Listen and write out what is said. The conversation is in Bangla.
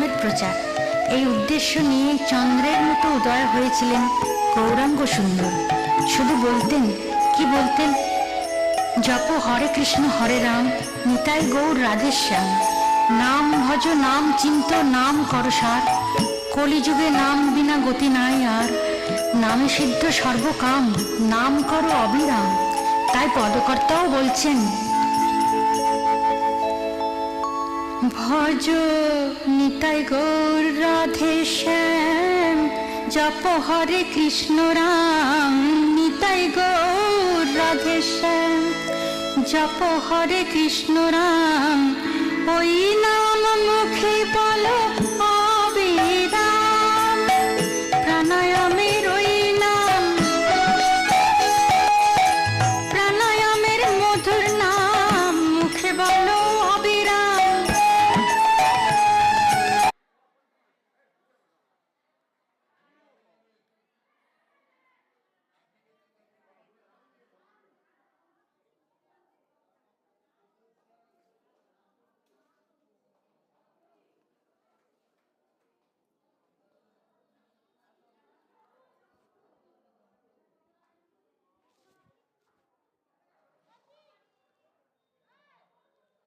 নামের প্রচার, এই উদ্দেশ্য নিয়ে চন্দ্রের মতো উদয় হয়েছিলেন গৌরাঙ্গ সুন্দর। শুধু বলতেন, কি বলতেন? জপ হরে কৃষ্ণ হরে রাম, নিতাই গৌর রাধেশ্যাম। নাম ভজ নাম চিন্ত নাম করসার, কলিযুগে নাম বিনা গতি নাই আর। নামে সিদ্ধ সর্বকাম, নাম করো অবিরাম। তাই পদকর্তাও বলছেন, ভজ নিতাই গৌর রাধে শ্যাম, জপ হরে কৃষ্ণ রাম, নিতাই গৌর রাধে শ্যাম। জপ হরে কৃষ্ণ রাম, ওই নাম মুখে বলো